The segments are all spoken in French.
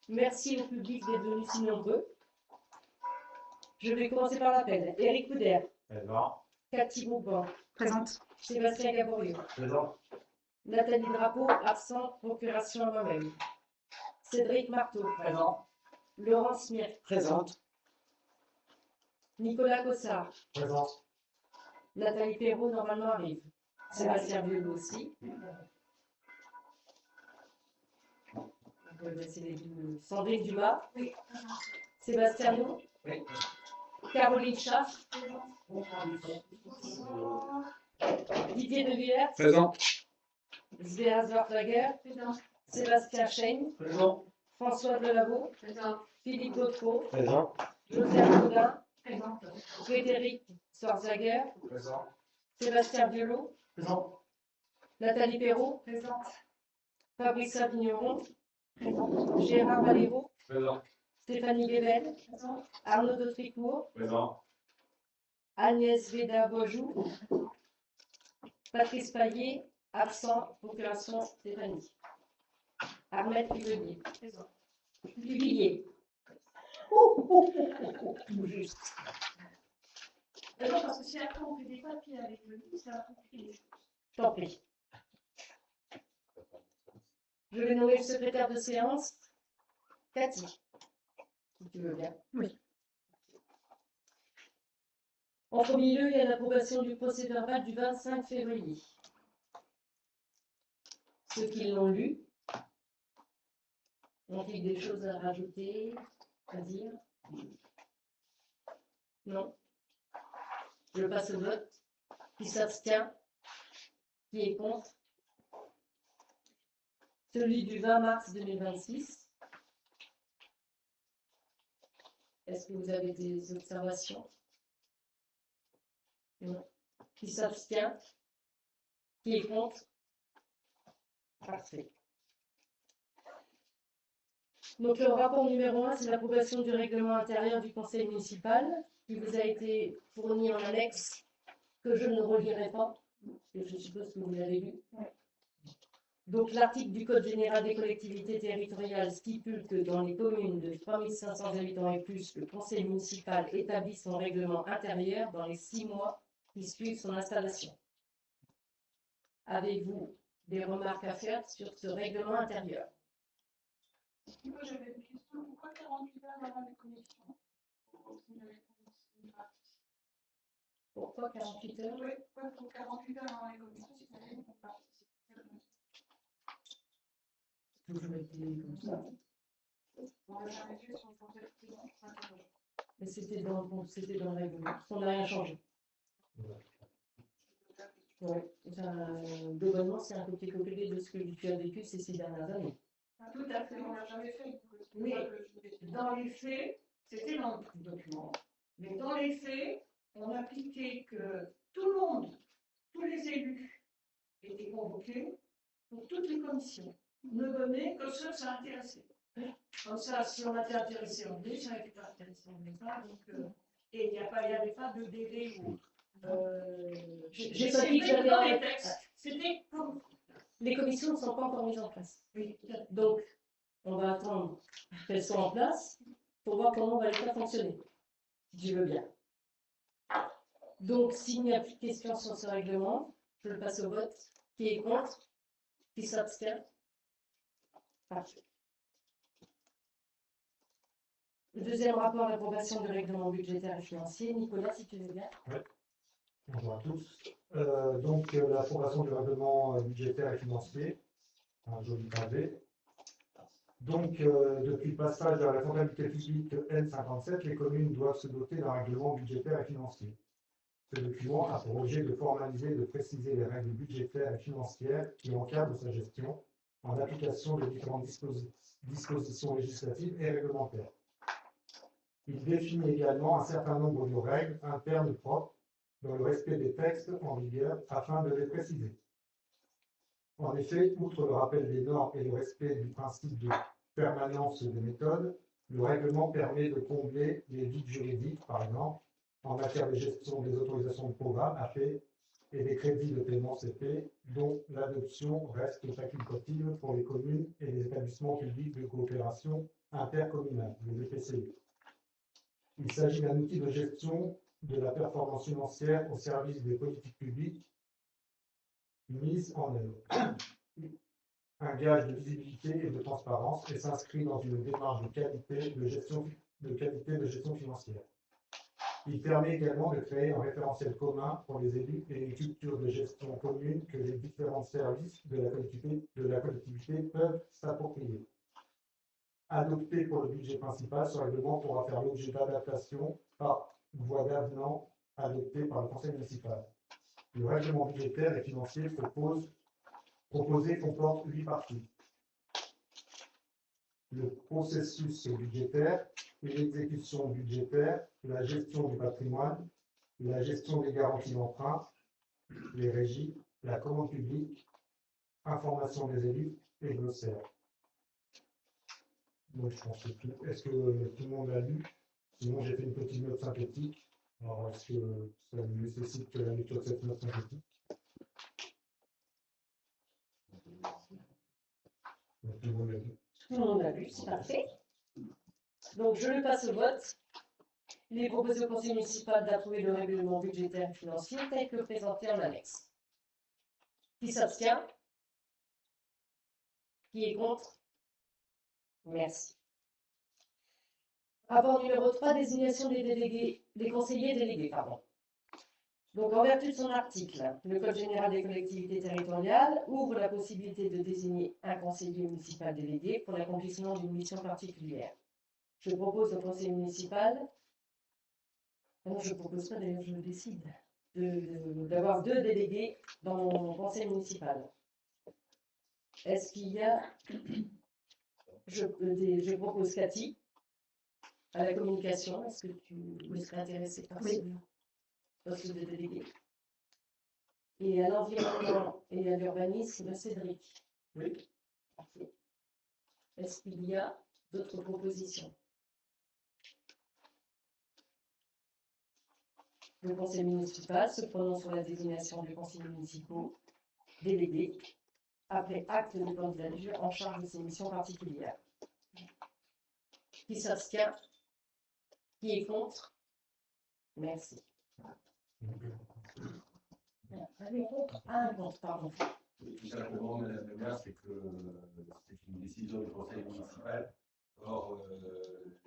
Merci au public d'être venu si nombreux. Je vais commencer par l'appel. Éric Couder. Présent. Cathy Bouban. Présente. Sébastien Gaborio. Présent. Nathalie Drapeau, absente, procuration à moi-même. Cédric Marteau. Présent. Laurence Smith. Présente. Nicolas Cossard. Présent. Nathalie Perrault, normalement, arrive. Sébastien Vieux aussi. On peut laisser les deux. Sandrine Dumas. Oui. Sébastien Nou. Oui. Caroline Schaff. Didier De Villers. Présent. Svea Zwartlager. Sébastien Schein. Présent. François Delavaux. Philippe Godefaux. Présent. Josiane Gaudin. Présente. Frédéric Sorzager. Présent. Sébastien Violot. Présent. Nathalie Perrault. Présente. Fabrice Savigneron. Gérard Valéro. Présent. Stéphanie Bébel. Présente. Arnaud de Tricourt. Présent. Agnès Véda-Bojou. Patrice Paillet. Absent. Procuration Stéphanie. Armel Pivelier. Présent. Pivelier. Tout juste. Non, parce que si après on fait des papiers avec le lit, ça va compliquer les choses. Tant pis. Je vais nommer le secrétaire de séance. Cathy. Si tu veux bien. Oui. En premier lieu, il y a l'approbation du procès verbal du 25 février. Ceux qui l'ont lu, ont-ils des choses à rajouter, à dire? Non. Je passe au vote. Qui s'abstient? Qui est contre? Celui du 20 mars 2026. Est-ce que vous avez des observations? Non. Qui s'abstient? Qui est contre? Parfait. Donc le rapport numéro 1, c'est l'approbation du règlement intérieur du conseil municipal qui vous a été fourni en annexe, que je ne relirai pas, parce que je suppose que vous l'avez lu. Donc l'article du Code général des collectivités territoriales stipule que dans les communes de 3500 habitants et plus, le conseil municipal établit son règlement intérieur dans les 6 mois qui suivent son installation. Avez-vous des remarques à faire sur ce règlement intérieur? Moi j'avais une question, pourquoi 48 heures avant les connexions? Pourquoi 48 heures? Oui, pourquoi il faut 48 heures avant les connexions si vous avez une participation? Toujours été comme ça. On l'a jamais fait sur le conseil président, ça s'interroge. Mais c'était dans le règlement. On n'a rien changé. Ouais. Globalement, c'est un copier-coller de ce que tu as vécu ces 6 dernières années. Tout à fait, on l'a jamais fait. Mais dans les faits, c'était dans le document, mais dans les faits, on appliquait que tout le monde, tous les élus étaient convoqués pour toutes les commissions. Ne venaient que ceux qui sont intéressés. Comme ça, si on était intéressé, on venait, si on n'était pas intéressé, on ne venait pas. Donc, et il n'y avait pas de délai ou autre. J'ai pas dit que C'était j'avais dans un- les textes. C'était comme. Les commissions ne sont pas encore mises en place. Oui, Donc, on va attendre qu'elles soient en place pour voir comment on va les faire fonctionner. Si tu veux bien. Donc, s'il n'y a plus de questions sur ce règlement, je le passe au vote. Qui est contre? Qui s'abstient? Parfait. Le deuxième rapport d'approbation du règlement budgétaire et financier. Nicolas, si tu veux bien. Bonjour à tous. L'approbation du règlement budgétaire et financier, un joli pavé. Donc, depuis le passage à la comptabilité publique N57, les communes doivent se doter d'un règlement budgétaire et financier. Ce document a pour objet de formaliser et de préciser les règles budgétaires et financières qui encadrent sa gestion en application des différentes dispositions législatives et réglementaires. Il définit également un certain nombre de règles internes propres dans le respect des textes en vigueur afin de les préciser. En effet, outre le rappel des normes et le respect du principe de permanence des méthodes, le règlement permet de combler les vides juridiques, par exemple, en matière de gestion des autorisations de programme AP et des crédits de paiement CP, dont l'adoption reste facultative pour les communes et les établissements publics de coopération intercommunal, le EPCI. Il s'agit d'un outil de gestion de la performance financière au service des politiques publiques mises en œuvre. Un gage de visibilité et de transparence et s'inscrit dans une démarche de qualité de gestion financière. Il permet également de créer un référentiel commun pour les élus et une culture de gestion commune que les différents services de la collectivité peuvent s'approprier. Adopté pour le budget principal, ce règlement pourra faire l'objet d'adaptation par voie d'avenant adopté par le conseil municipal. Le règlement budgétaire et financier proposé comporte 8 parties. Le processus budgétaire et l'exécution budgétaire, la gestion du patrimoine, la gestion des garanties d'emprunt, les régies, la commande publique, information des élus et glossaire. Donc je pense que tout. Est-ce que tout le monde l'a lu? Sinon j'ai fait une petite note synthétique. Alors est-ce que ça nécessite la lecture de cette note synthétique? Donc, tout le monde l'a lu. Tout le monde l'a vu, c'est parfait. Donc, je le passe au vote. Il est proposé au conseil municipal d'approuver le règlement budgétaire et financier tel que présenté en annexe. Qui s'abstient? Qui est contre? Merci. Rapport numéro 3, désignation des conseillers délégués. Donc, en vertu de son article, le Code général des collectivités territoriales ouvre la possibilité de désigner un conseiller municipal délégué pour l'accomplissement d'une mission particulière. Je propose au conseil municipal, non, je ne propose pas d'ailleurs, je décide, d'avoir 2 délégués dans mon conseil municipal. Est-ce qu'il y a, je propose Cathy à la communication, est-ce que tu serais intéressée par ce poste de délégué? Et à l'environnement et à l'urbanisme, Cédric. Oui. Parfait. Est-ce qu'il y a d'autres propositions? Le conseil municipal se prononce sur la désignation des conseillers municipaux délégués après acte de candidature en charge de ces missions particulières. Qui s'abstient? Qui est contre? Merci. Un contre, pardon. Tout simplement, Madame le maire, c'est que c'est une décision du conseil municipal. Or,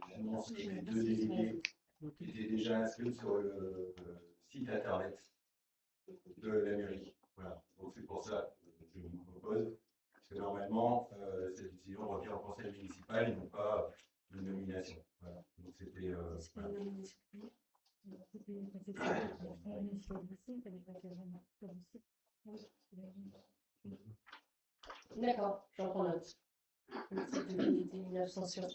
l'annonce des 2 délégués était déjà inscrite sur le site internet de la mairie. Voilà. Donc c'est pour ça que je vous propose, parce que normalement, cette décision revient au conseil municipal et non pas une nomination. Voilà. Donc c'était. D'accord, j'en prends note. Une abstention.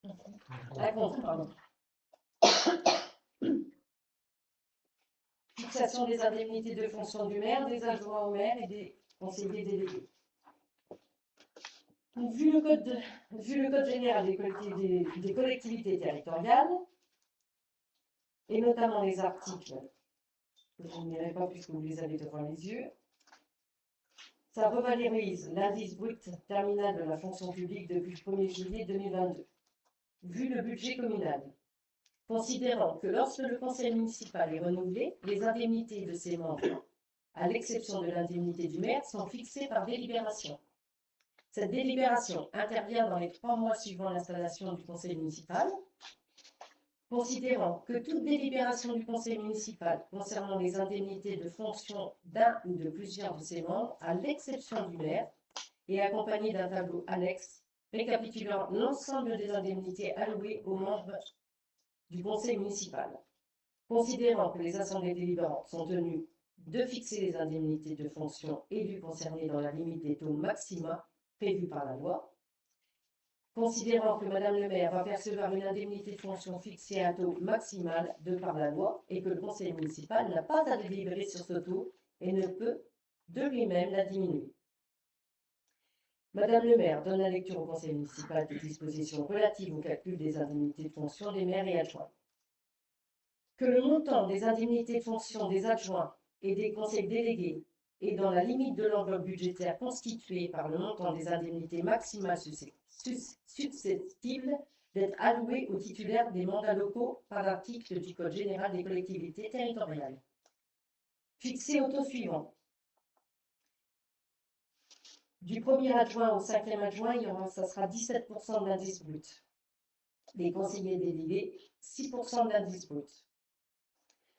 Un contre, pardon. Fixation des indemnités de fonction du maire, des adjoints au maire et des conseillers délégués. Donc, vu le code général des collectivités territoriales, et notamment les articles, que je n'irai pas puisque vous les avez devant les yeux, ça revalorise l'indice brut terminal de la fonction publique depuis le 1er juillet 2022. Vu le budget communal, considérant que lorsque le conseil municipal est renouvelé, les indemnités de ses membres, à l'exception de l'indemnité du maire, sont fixées par délibération. Cette délibération intervient dans les 3 mois suivant l'installation du conseil municipal. Considérant que toute délibération du conseil municipal concernant les indemnités de fonction d'un ou de plusieurs de ses membres, à l'exception du maire, est accompagnée d'un tableau annexe récapitulant l'ensemble des indemnités allouées aux membres du conseil municipal. Considérant que les assemblées délibérantes sont tenues de fixer les indemnités de fonction élus concernés dans la limite des taux maxima prévus par la loi, considérant que Madame le maire va percevoir une indemnité de fonction fixée à un taux maximal de par la loi et que le conseil municipal n'a pas à délibérer sur ce taux et ne peut de lui-même la diminuer. Madame le maire donne la lecture au conseil municipal des dispositions relatives au calcul des indemnités de fonction des maires et adjoints. Que le montant des indemnités de fonction des adjoints et des conseils délégués et dans la limite de l'enveloppe budgétaire constituée par le montant des indemnités maximales susceptibles d'être allouées aux titulaires des mandats locaux par l'article du Code général des collectivités territoriales. Fixé au taux suivant. Du 1er adjoint au 5e adjoint, ça sera 17% de l'indice brut. Les conseillers délégués, 6% de l'indice brut.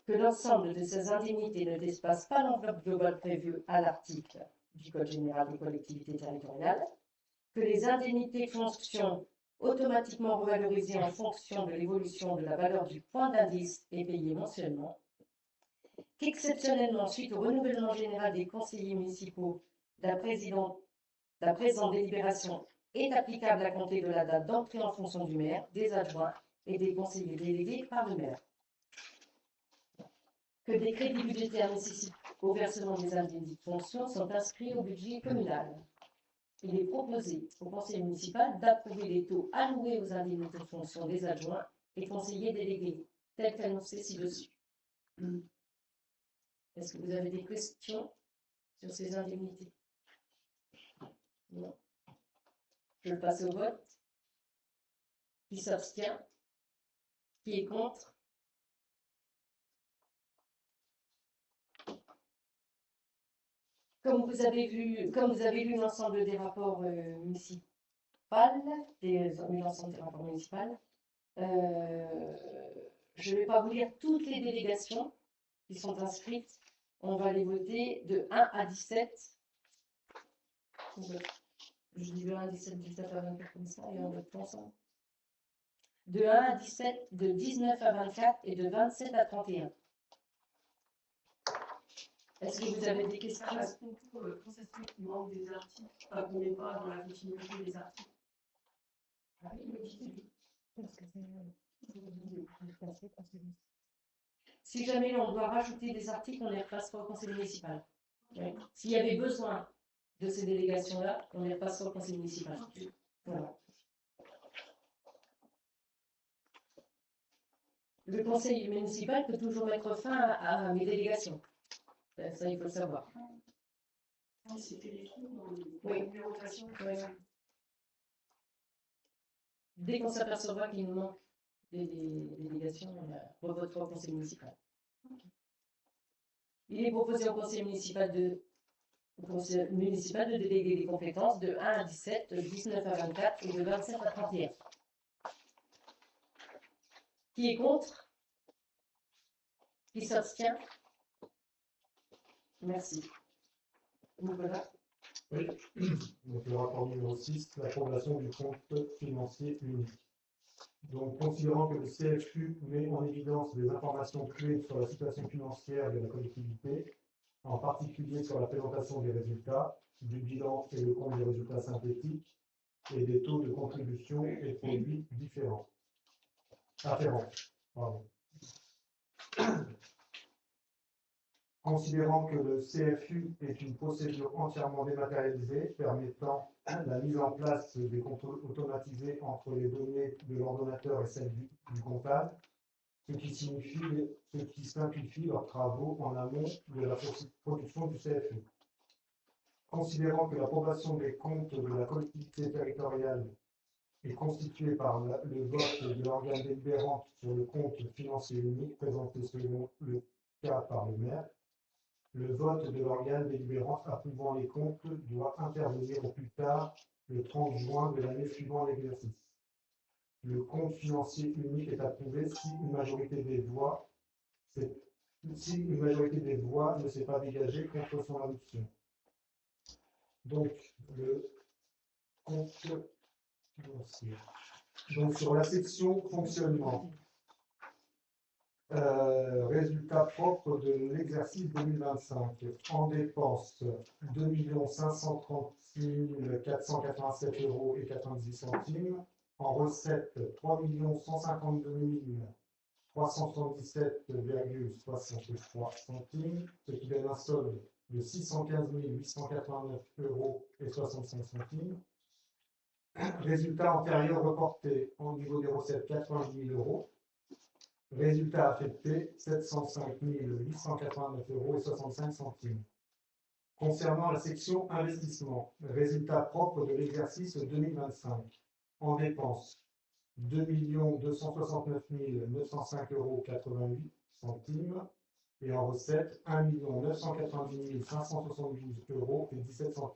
Que l'ensemble de ces indemnités ne dépasse pas l'enveloppe globale prévue à l'article du Code général des collectivités territoriales. Que les indemnités de fonction automatiquement revalorisées en fonction de l'évolution de la valeur du point d'indice et payées mensuellement. Qu'exceptionnellement, suite au renouvellement général des conseillers municipaux, la présente délibération est applicable à compter de la date d'entrée en fonction du maire, des adjoints et des conseillers délégués par le maire. Que des crédits budgétaires nécessitent au versement des indemnités de fonction sont inscrits au budget communal. Il est proposé au conseil municipal d'approuver les taux alloués aux indemnités de fonction des adjoints et conseillers délégués, tels qu'annoncés ci-dessus. Est-ce que vous avez des questions sur ces indemnités? Non. Je passe au vote. Qui s'abstient? Qui est contre? Comme vous avez lu l'ensemble des rapports municipaux, l'ensemble des rapports municipaux, je ne vais pas vous lire toutes les délégations qui sont inscrites. On va les voter de 1 à 17. Je dis de 1 à 17, 19 à 24 comme ça, et on vote ensemble. De 1 à 17, de 19 à 24 et de 27 à 31. Est-ce que vous avez des questions? Quand ça se fait qu'il manque des articles, enfin qu'on n'est pas dans la continuité des articles? Si jamais on doit rajouter des articles, on les repassera au conseil municipal. Ouais. S'il y avait besoin de ces délégations-là, on les repassera au conseil municipal. Voilà. Le conseil municipal peut toujours mettre fin à mes délégations. Ça, il faut le savoir. C'était les trous dans Oui. la numérotation. Oui. Dès qu'on s'apercevra qu'il nous manque des délégations, on revotera au conseil municipal. Il est proposé au conseil municipal de déléguer des compétences de 1 à 17, de 19 à 24 et de 27 à 31. Qui est contre? Qui s'abstient? Merci. Nicolas? Oui. Donc le rapport numéro 6, l'approbation du compte financier unique. Donc, considérant que le CFU met en évidence des informations clés sur la situation financière de la collectivité, en particulier sur la présentation des résultats, du bilan et le compte des résultats synthétiques, et des taux de contribution et produits différents. Afférents. Pardon. Considérant que le CFU est une procédure entièrement dématérialisée permettant la mise en place des contrôles automatisés entre les données de l'ordonnateur et celles du comptable, ce qui simplifie leurs travaux en amont de la production du CFU. Considérant que l'approbation des comptes de la collectivité territoriale est constituée par le vote de l'organe délibérant sur le compte financier unique présenté selon le cas par le maire, le vote de l'organe délibérant approuvant les comptes doit intervenir au plus tard le 30 juin de l'année suivant l'exercice. Le compte financier unique est approuvé si une majorité des voix ne s'est pas dégagée contre son adoption. Donc, le compte financier. Donc, sur la section fonctionnement, résultat propre de l'exercice 2025. En dépenses, 2 536 487 € et 98 centimes. En recettes, 3 152 377,63 centimes, ce qui donne un solde de 615 889 € et 65 centimes. Résultat antérieur reporté au niveau des recettes, 90 000 €. Résultat affecté, 705 889 € et 65 centimes. Concernant la section investissement, résultat propre de l'exercice 2025. En dépenses, 2 269 905,88 € et en recettes, 1 990 572,17 €,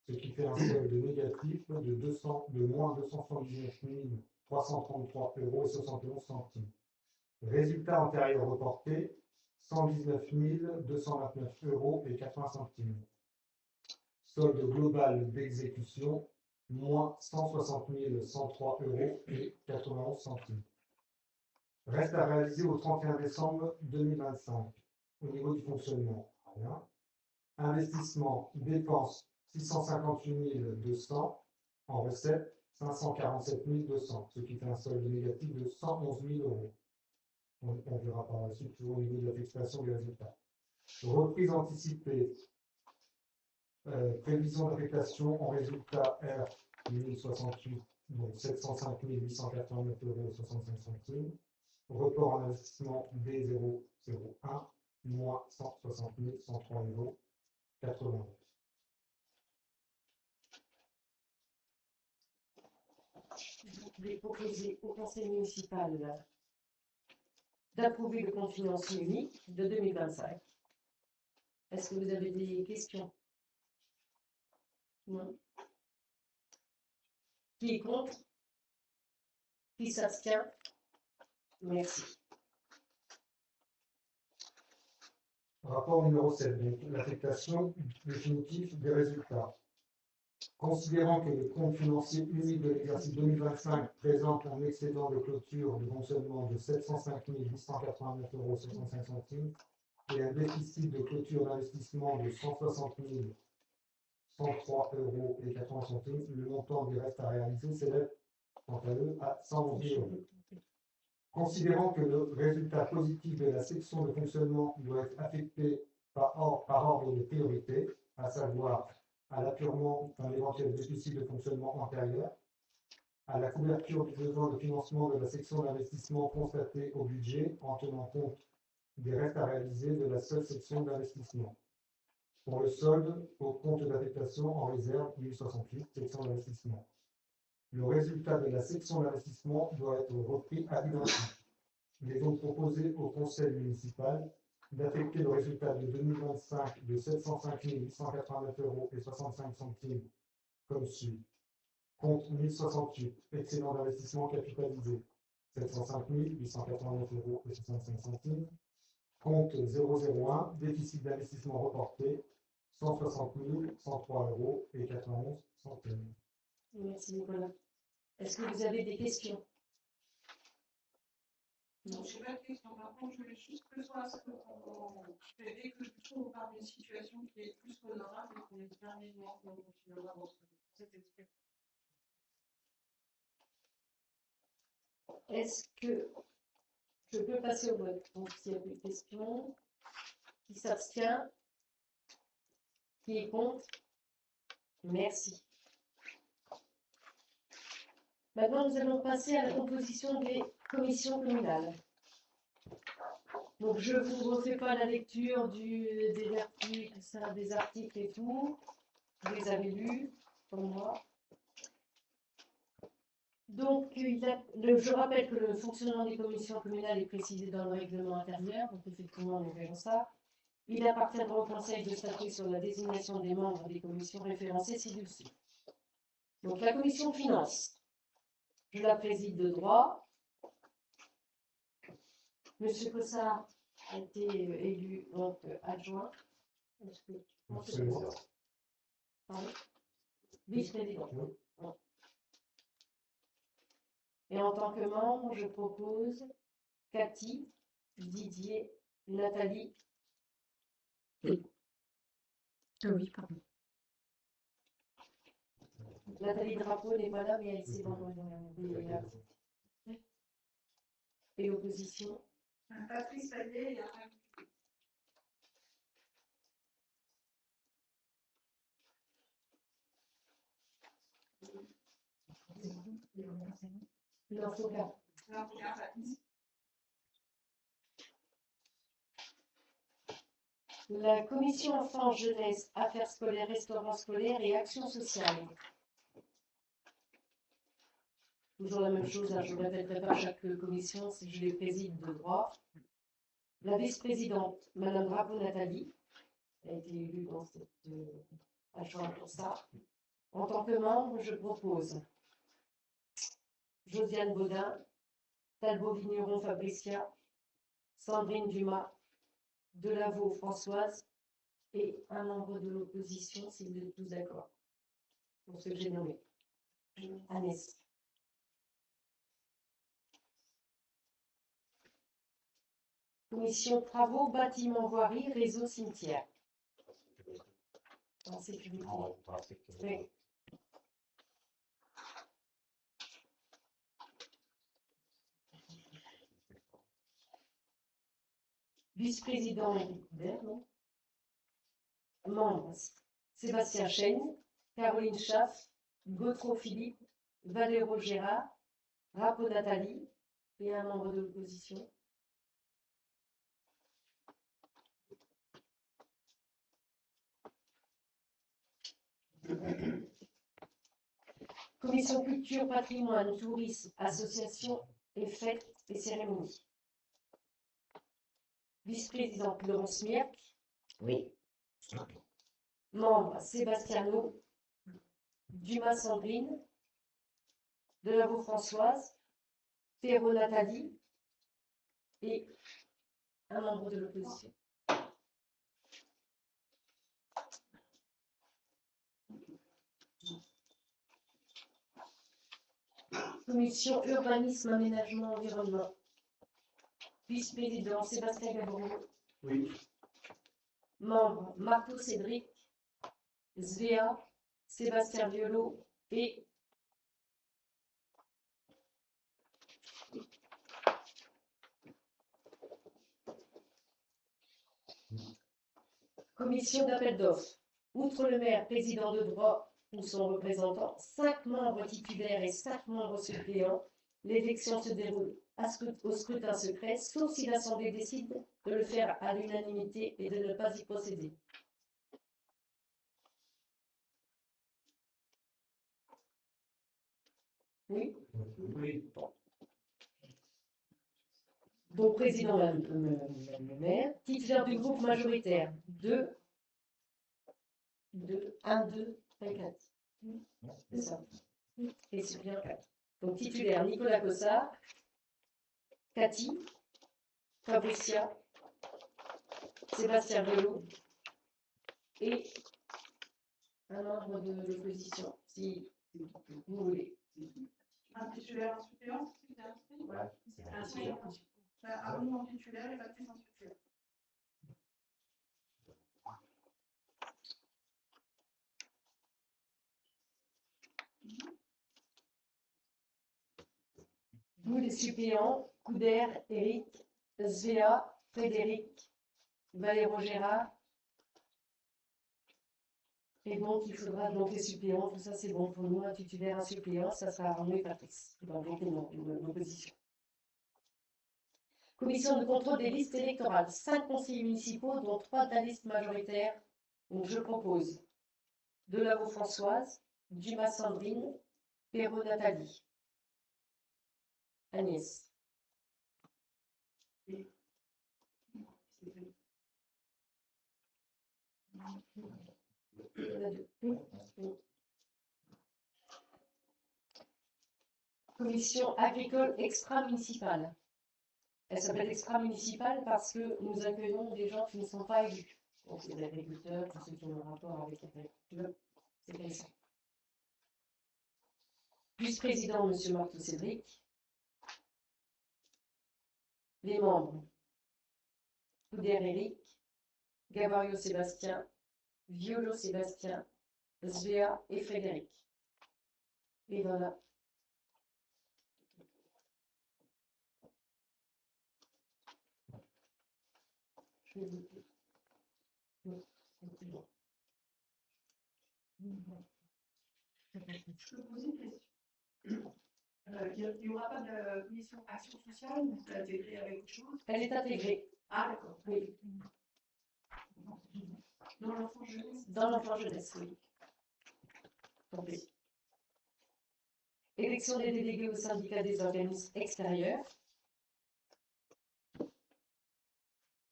ce qui fait un solde négatif de moins 279 333,71 €. Résultat antérieur reporté, 119 229,80 €. Solde global d'exécution, moins 160 103,91 €. Reste à réaliser au 31 décembre 2025. Au niveau du fonctionnement, rien. Investissement, dépenses 658 200, en recettes 547 200, ce qui fait un solde négatif de 111 000 €. On verra par la suite toujours au niveau de l'affectation des résultats. Reprise anticipée, prévision d'affectation en résultat R 1068, donc 705 889,65 €. Report en investissement B001, moins 160 103,80 €. Je vais proposer au conseil municipal d'approuver le compte financier unique de 2025. Est-ce que vous avez des questions? Non. Qui est contre? Qui s'abstient? Merci. Rapport numéro 7, donc l'affectation définitive des résultats. Considérant que le compte financier unique de l'exercice 2025 présente un excédent de clôture de fonctionnement de 705 889,65 € et un déficit de clôture d'investissement de 160 103,80 €, le montant des restes à réaliser s'élève quant à eux à 111 000 €. Considérant que le résultat positif de la section de fonctionnement doit être affecté par ordre de priorité, à savoir à l'appurement d'un éventuel déficit de fonctionnement antérieur, à la couverture du besoin de financement de la section d'investissement constatée au budget en tenant compte des restes à réaliser de la seule section d'investissement. Pour le solde au compte d'affectation en réserve 1068, section d'investissement. Le résultat de la section d'investissement doit être repris à l'identique. Il est donc proposé au conseil municipal d'affecter le résultat de 2025 de 705 889,65 € comme suit. Compte 1068, excédent d'investissement capitalisé, 705 889,65 €. Compte 001, déficit d'investissement reporté, 160 103,91 €. Merci Nicolas. Est-ce que vous avez des questions? Non, je n'ai pas de question. Par contre, je voulais juste que ce soit dès que je trouve par une situation qui est plus honorable et qu'on espère vivement qu'on continuera dans cette espèce. Est-ce que je peux passer au vote? Donc, s'il n'y a plus de questions, qui s'abstient? Qui est contre? Merci. Maintenant, nous allons passer à la composition des commissions communales. Donc, je ne vous refais pas la lecture des articles et tout. Vous les avez lus, comme moi. Donc, je rappelle que le fonctionnement des commissions communales est précisé dans le règlement intérieur. Donc, effectivement, nous verrons ça. Il appartiendra au Conseil de statuer sur la désignation des membres des commissions référencées ci-dessus. Donc, la commission finance. Je la préside de droit. Monsieur Cossard a été élu donc, adjoint. Vice-président. Et en tant que membre, je propose Cathy, Didier, Nathalie. Oui, pardon. Nathalie Drapeau n'est pas là, mais elle s'est vendue. Et l'opposition? Patrice Allier, il y a un. Il en faut qu'un. La commission enfants, jeunesse, affaires scolaires, restaurants scolaires et actions sociales. Toujours la même chose, hein, je ne répéterai pas chaque commission si je les préside de droit. La vice-présidente, Madame Drapeau Nathalie, a été élue dans cette chambre pour ça. En tant que membre, je propose Josiane Baudin, Talbot Vigneron Fabricia, Sandrine Dumas, Delaveau Françoise et un membre de l'opposition, si vous êtes tous d'accord, pour ce que j'ai nommé. Agnès. Commission travaux, bâtiments, voiries, réseau, cimetière. En sécurité. Oui. Vice-président, membres, Sébastien Chaigne, Caroline Schaff, Gautreau Philippe, Valéro Gérard, Rapo Nathalie et un membre de l'opposition. Commission culture, patrimoine, tourisme, association et fêtes et cérémonies. Vice-présidente Laurence Mierck. Oui. Membre Sébastiano, Dumas Sandrine, Delaveau Françoise, Thérault Nathalie et un membre de l'opposition. Commission urbanisme, aménagement, environnement. Vice-président Sébastien Gabourou. Oui. Membre Marteau Cédric, Svea, Sébastien Violo et commission d'appel d'offres. Outre le maire, président de droit ou son représentant, 5 membres titulaires et 5 membres suppléants. L'élection se déroule au scrutin secret, sauf si l'Assemblée décide de le faire à l'unanimité et de ne pas y procéder. Oui. Oui. Donc, président, le maire, titulaire du groupe majoritaire, 2, 1, 2, 4. C'est ça. Et c'est bien 4. Donc, titulaire, Nicolas Cossard, Cathy, Fabricia, Sébastien Violo et un membre de l'opposition, si vous voulez. Un titulaire, un suppléant, c'est bien. Ouais, Un suppléant. Un non titulaire et pas plus un suppléant. Nous, les suppléants, Couder, Eric, Svea, Frédéric, Valéro Gérard. Et donc, il faudra donc les suppléants, tout ça c'est bon pour nous, un titulaire, un suppléant, ça sera Arnaud et Patrice, dans l'opposition. Commission de contrôle des listes électorales, 5 conseillers municipaux, dont 3 de la liste majoritaire. Donc, je propose Delaveau Françoise, Dumas Sandrine, Perrault Nathalie. Agnès. Commission agricole extra-municipale. Elle s'appelle extra-municipale parce que nous accueillons des gens qui ne sont pas élus. Donc, les agriculteurs, tous ceux qui ont un rapport avec l'agriculture, c'est comme ça. Vice-président, M. Marteau Cédric. Les membres, Couder Éric, Gabario Sébastien, Violo Sébastien, Svea et Frédéric. Et voilà. Je vais vous dire. Je peux poser une question. Il n'y aura pas de commission action sociale ou c'est intégré avec autre chose? Elle est intégrée. Ah, d'accord. Oui. Dans l'enfant jeunesse. Dans l'enfant jeunesse, oui. Compris. Élection des délégués au syndicat des organismes extérieurs.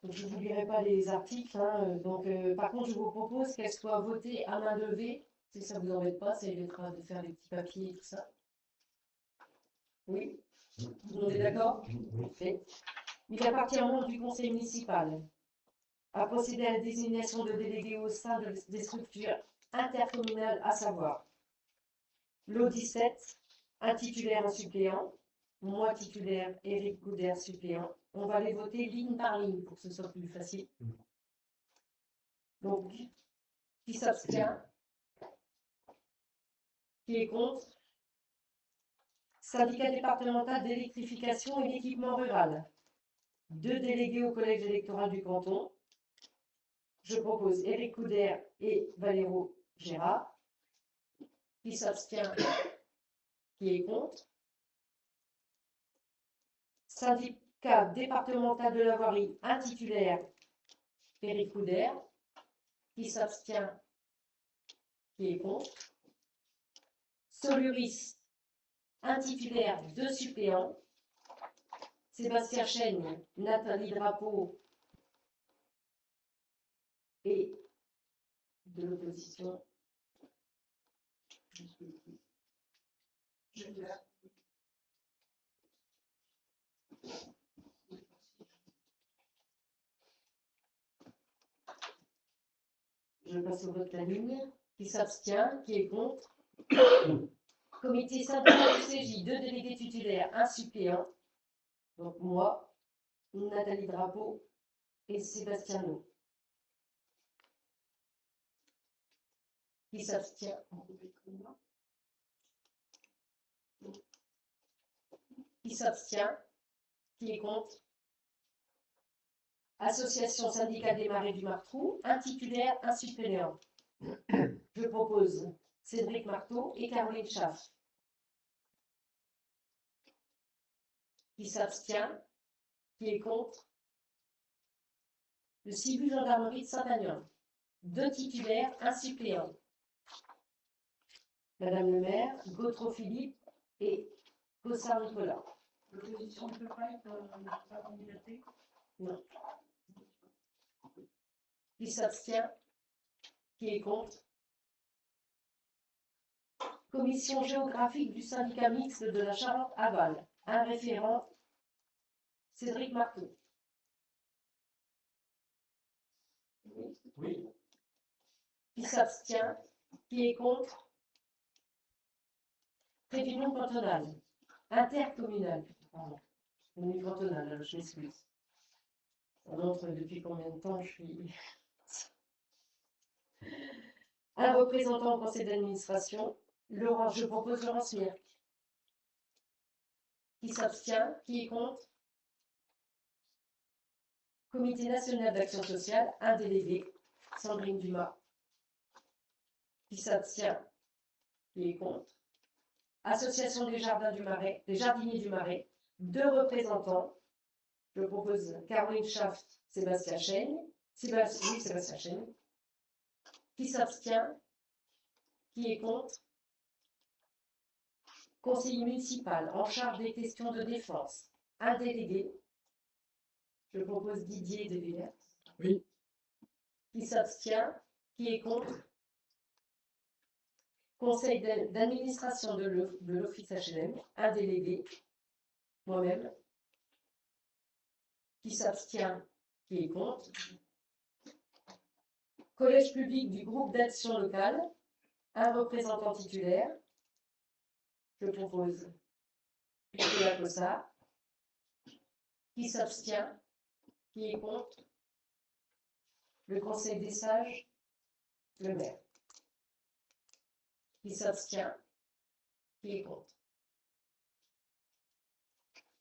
Donc, je ne vous lirai pas les articles. Hein, par contre, je vous propose qu'elles soient votées à main levée. Si ça ne vous embête pas, ça évitera de faire les petits papiers et tout ça. Oui? Tout le monde est d'accord? Oui. Il appartient au membre du conseil municipal à procéder à la désignation de délégués au sein des structures intercommunales, à savoir l'O17, un titulaire, un suppléant, moi titulaire, Éric Couder, suppléant. On va les voter ligne par ligne pour que ce soit plus facile. Donc, qui s'abstient? Qui est contre? Syndicat départemental d'électrification et d'équipement rural. 2 délégués au collège électoral du canton. Je propose Éric Couder et Valéro Gérard. Qui s'abstient? Qui est contre? Syndicat départemental de la voirie, un titulaire, Éric Couder. Qui s'abstient? Qui est contre? Soluris, un titulaire, 2 suppléants. Sébastien Chaigne, Nathalie Drapeau et de l'opposition. Je passe au vote la ligne. Qui s'abstient? Qui est contre? Comité syndical du CJ, 2 délégués titulaires, 1 suppléant. Donc moi, Nathalie Drapeau et Sébastien No. Qui s'abstient? Qui s'abstient? Qui est contre? Association syndicale des marais du Martrou, un titulaire, un suppléant. Je propose Cédric Marteau et Caroline Schaff. Qui s'abstient? Qui est contre? Le civil gendarmerie de Saint-Agnan. 2 titulaires, 1 suppléant. Madame le maire, Gautreau Philippe et Cossard Nicolas. L'opposition ne peut pas être candidatée. Non. Qui s'abstient? Qui est contre? Commission géographique du syndicat mixte de la Charente-Aval. Un référent, Cédric Marteau. Oui. Qui s'abstient? Qui est contre? Prévision cantonale. Intercommunale. Pardon. Une cantonale, je m'excuse. Ça montre depuis combien de temps je suis. Un représentant au conseil d'administration. Je propose Laurence Merck. Qui s'abstient? Qui est contre? Comité national d'action sociale, un délégué, Sandrine Dumas. Qui s'abstient? Qui est contre? Association des jardins du Marais, des jardiniers du Marais, 2 représentants. Je propose Caroline Schaff, Sébastien Chaigne. Sébastien Chaigne. Qui s'abstient? Qui est contre? Conseiller municipal en charge des questions de défense, un délégué. Je propose Didier de Villers. Oui. Qui s'abstient? Qui est contre? Conseil d'administration de l'Office HLM, un délégué, moi-même. Qui s'abstient? Qui est contre? Collège public du groupe d'action locale, un représentant titulaire. Je propose Nicolas Cossard. Qui s'abstient? Qui est contre? Le Conseil des sages, le maire. Qui s'abstient? Qui est contre?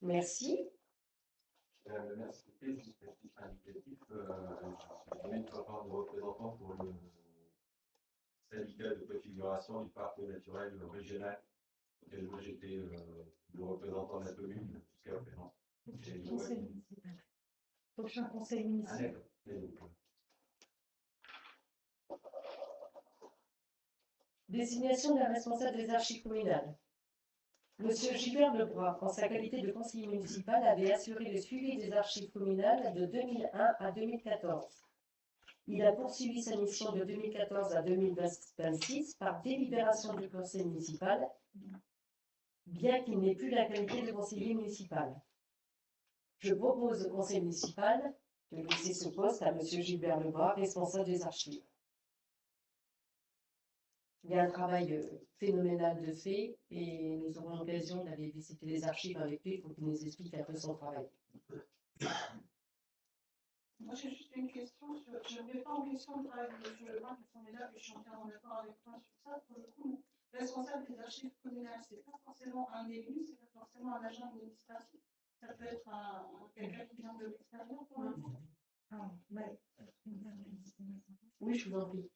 Merci. Madame le maire, s'il vous plaît, juste un petit indicatif. Je mets une part de représentants pour le syndicat de préfiguration du parc naturel régional, auquel moi j'étais le représentant de la commune jusqu'à présent. Conseil municipal. Prochain conseil municipal. Ah, d'accord. Désignation d'un responsable des archives communales. Monsieur Gilbert Lebras, en sa qualité de conseiller municipal, avait assuré le suivi des archives communales de 2001 à 2014. Il a poursuivi sa mission de 2014 à 2026 par délibération du conseil municipal, bien qu'il n'ait plus la qualité de conseiller municipal. Je propose au conseil municipal de laisser ce poste à monsieur Gilbert Lebras, responsable des archives. Il y a un travail phénoménal de fait et nous aurons l'occasion d'aller visiter les archives avec lui pour qu'il nous explique un peu son travail. Moi, j'ai juste une question. Je ne mets pas en question le travail de M. Lebras, parce qu'on est là, et je suis entièrement d'accord avec toi sur ça. Pour le coup, responsable des archives communales, ce n'est pas forcément un élu, ce n'est pas forcément un agent administratif. Ça peut être quelqu'un qui vient de l'extérieur pour le coup. Oui, je vous en prie.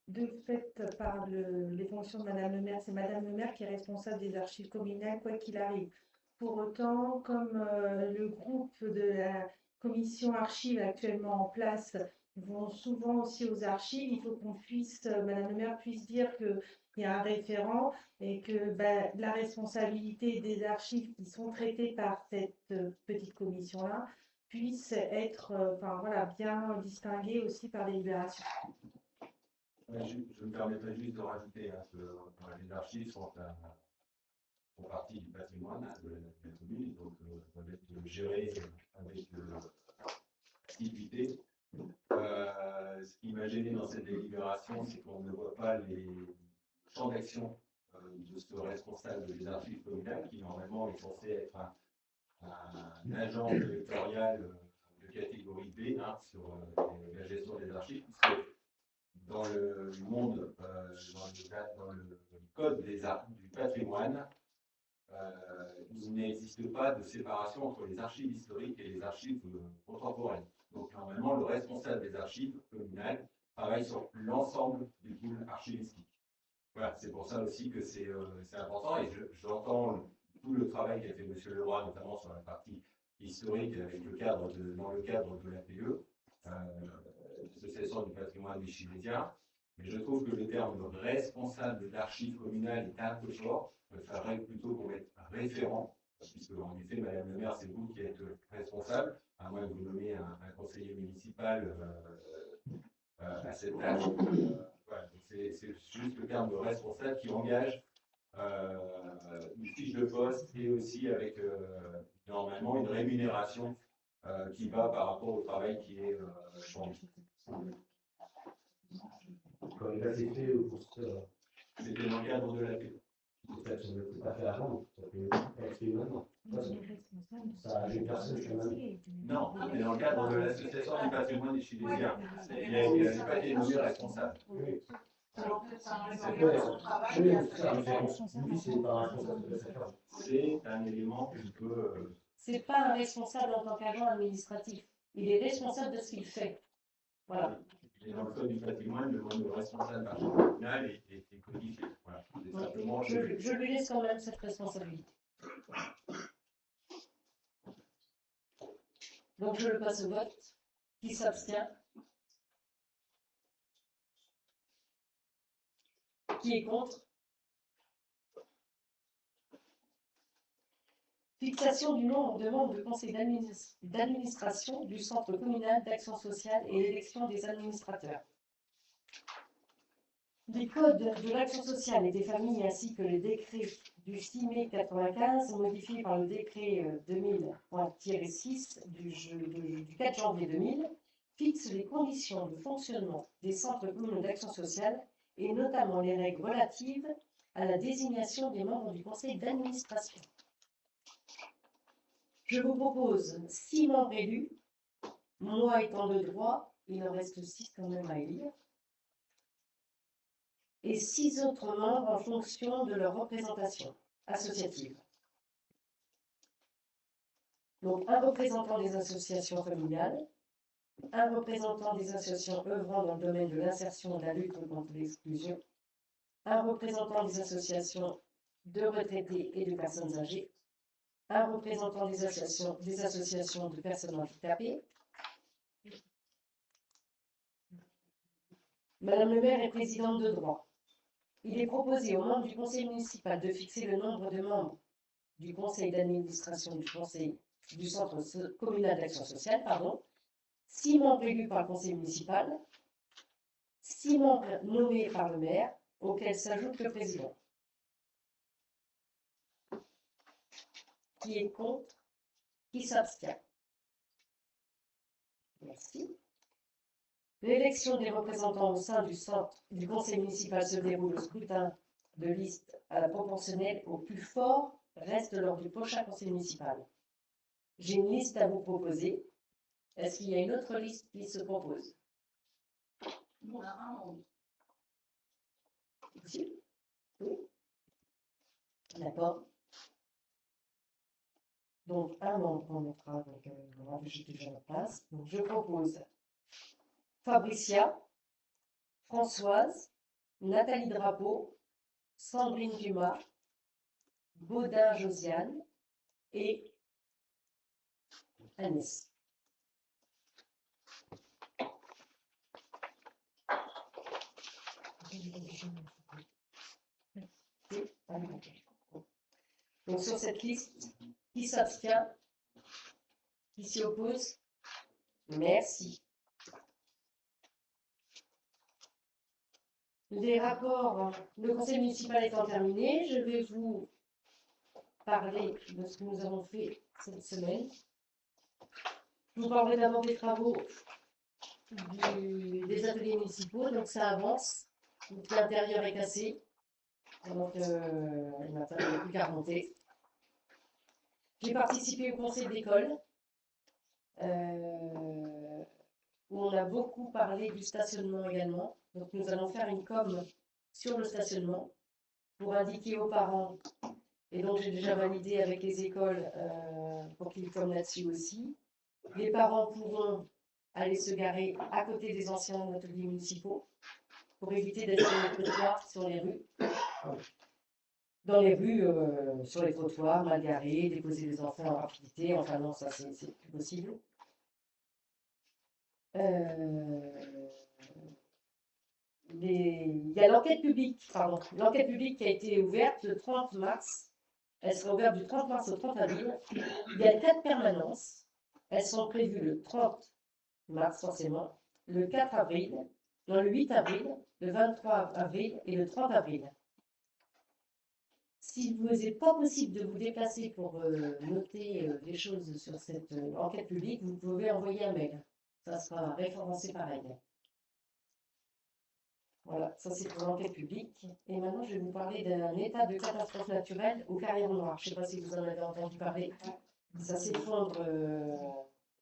De fait, par les fonctions de Madame le maire, c'est Madame le maire qui est responsable des archives communales, quoi qu'il arrive. Pour autant, comme le groupe de la commission archives actuellement en place vont souvent aussi aux archives, il faut qu'on puisse, Madame le maire puisse dire qu'il y a un référent et que la responsabilité des archives qui sont traitées par cette petite commission-là puisse être bien distinguée aussi par les délibérations. Je me permettrai juste de rajouter que les archives font partie du patrimoine de la commune, donc ça va être géré avec activité. Ce qui m'a gêné dans cette délibération, c'est qu'on ne voit pas les champs d'action de ce responsable des archives communales, qui normalement est censé être un agent territorial de catégorie B sur la gestion des archives, puisque dans le monde, dans le code du patrimoine, il n'existe pas de séparation entre les archives historiques et les archives contemporaines. Donc normalement, le responsable des archives communales travaille sur l'ensemble du pool archivistique. Voilà, c'est pour ça aussi que c'est important, et j'entends tout le travail qu'a fait M. Lebras, notamment sur la partie historique avec dans le cadre de l'APE. L'association du patrimoine michilésien, mais je trouve que le terme de responsable d'archives communales est un peu fort. Il faudrait plutôt qu'on mette référent, puisque en effet, Madame le maire, c'est vous qui êtes responsable, à moins que vous nommiez un conseiller municipal à cette tâche. Voilà, c'est juste le terme de responsable qui engage une fiche de poste et aussi avec normalement une rémunération qui va par rapport au travail qui est fourni. Quand il a été fait C'était dans le cadre de la paix. c'est pas fait avant, ça fait maintenant. Ça a une personne quand même. Non, mais dans le cadre de l'association du patrimoine des Chilésiens. Il n'a pas été nommé responsable. Oui. Alors, c'est un Oui, responsable de travail. oui, c'est ça, mais lui, c'est pas responsable de cette chose. C'est un élément qui peut. C'est pas un responsable en tant qu'agent administratif. Il est responsable de ce qu'il fait. Voilà. Et dans le code du patrimoine, le mot de responsable d'archives communales est codifié. Voilà. C'est simplement. Je lui laisse quand même cette responsabilité. Donc je le passe au vote. Qui s'abstient? Qui est contre? Fixation du nombre de membres du conseil d'administration du centre communal d'action sociale et élection des administrateurs. Les codes de l'action sociale et des familles ainsi que le décret du 6 mai 1995, modifié par le décret 2000.6 du 4 janvier 2000, fixent les conditions de fonctionnement des centres communaux d'action sociale et notamment les règles relatives à la désignation des membres du conseil d'administration. Je vous propose 6 membres élus, moi étant de droit, il en reste 6 quand même à élire, et 6 autres membres en fonction de leur représentation associative. Donc un représentant des associations familiales, un représentant des associations œuvrant dans le domaine de l'insertion et de la lutte contre l'exclusion, un représentant des associations de retraités et de personnes âgées, un représentant des associations de personnes handicapées. Madame le maire est présidente de droit. Il est proposé aux membres du conseil municipal de fixer le nombre de membres du conseil d'administration du conseil du centre communal d'action sociale, 6 membres élus par le conseil municipal, 6 membres nommés par le maire, auxquels s'ajoute le président. Qui est contre? Qui s'abstient? Merci. L'élection des représentants au sein du conseil municipal se déroule au scrutin de liste à la proportionnelle au plus fort reste lors du prochain conseil municipal. J'ai une liste à vous proposer. Est-ce qu'il y a une autre liste qui se propose? Nous, on a un membre. Possible? Oui. D'accord. Donc, un membre, on mettra, donc, on va rajouter déjà la place. Donc, je propose Fabricia, Françoise, Nathalie Drapeau, Sandrine Dumas, Baudin Josiane et Agnès. Donc sur cette liste, qui s'abstient? Qui s'y oppose? Merci. Les rapports, le conseil municipal étant terminé, je vais vous parler de ce que nous avons fait cette semaine. Je vous parlerai d'abord des travaux des ateliers municipaux, donc ça avance. Donc l'intérieur est cassé, donc il n'a pas plus qu'à remonter. J'ai participé au conseil d'école, où on a beaucoup parlé du stationnement également. Donc nous allons faire une com sur le stationnement pour indiquer aux parents, et donc j'ai déjà validé avec les écoles pour qu'ils comment là-dessus aussi. Les parents pourront aller se garer à côté des anciens ateliers municipaux pour éviter d'être sur les trottoirs, sur les rues. Dans les rues, sur les trottoirs, mal garés, déposer des enfants en rapidité, enfin non, ça c'est plus possible. Il y a l'enquête publique, l'enquête publique qui a été ouverte le 30 mars. Elle sera ouverte du 30 mars au 30 avril. Il y a 4 permanences. Elles sont prévues le 30 mars forcément, le 4 avril, non, le 8 avril, le 23 avril et le 30 avril. Si vous n'est pas possible de vous déplacer pour noter des choses sur cette enquête publique, vous pouvez envoyer un mail. Ça sera référencé pareil. Voilà, ça c'est pour l'enquête publique. Et maintenant, je vais vous parler d'un état de catastrophe naturelle au Carillon Noir. Je ne sais pas si vous en avez entendu parler. Ça s'effondre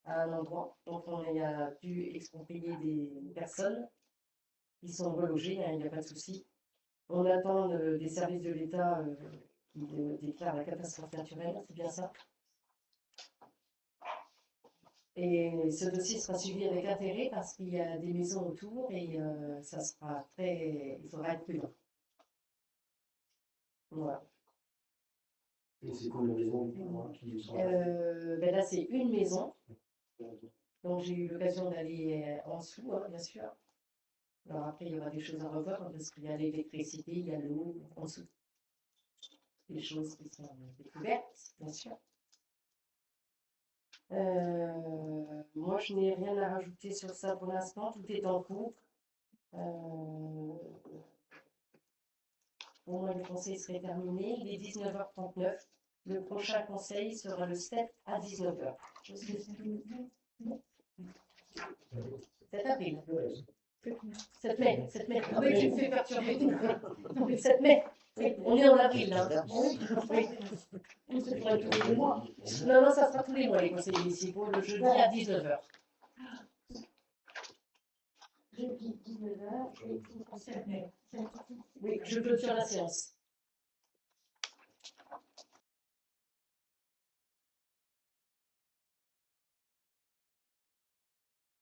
à un endroit. Donc, on a dû exproprier des personnes qui sont relogées, hein, il n'y a pas de souci. On attend des services de l'État qui déclarent la catastrophe naturelle, c'est bien ça. Et ce dossier sera suivi avec intérêt parce qu'il y a des maisons autour et ça sera il faudra être prudent. Voilà. Et c'est quoi la maison qui sont Ben là, c'est une maison. Donc, j'ai eu l'occasion d'aller en dessous, hein, bien sûr. Alors après, il y aura des choses à revoir parce qu'il y a l'électricité, il y a l'eau en dessous. Des choses qui sont découvertes, bien sûr. Moi, je n'ai rien à rajouter sur ça pour l'instant. Tout est en cours. Pour moi, le conseil serait terminé. Il est 19h39. Le prochain conseil sera le 7 à 19h. 7 avril. 7 mai. 7 mai. Ah oui, tu me fais perturber. 7 mai. Oui, on est en avril, là. Oui. Tous les mois. Non, non, ça sera tous les mois, les conseils municipaux, le jeudi à 19h. Jeudi 19h, et 7 mai. Oui, je clôture la séance.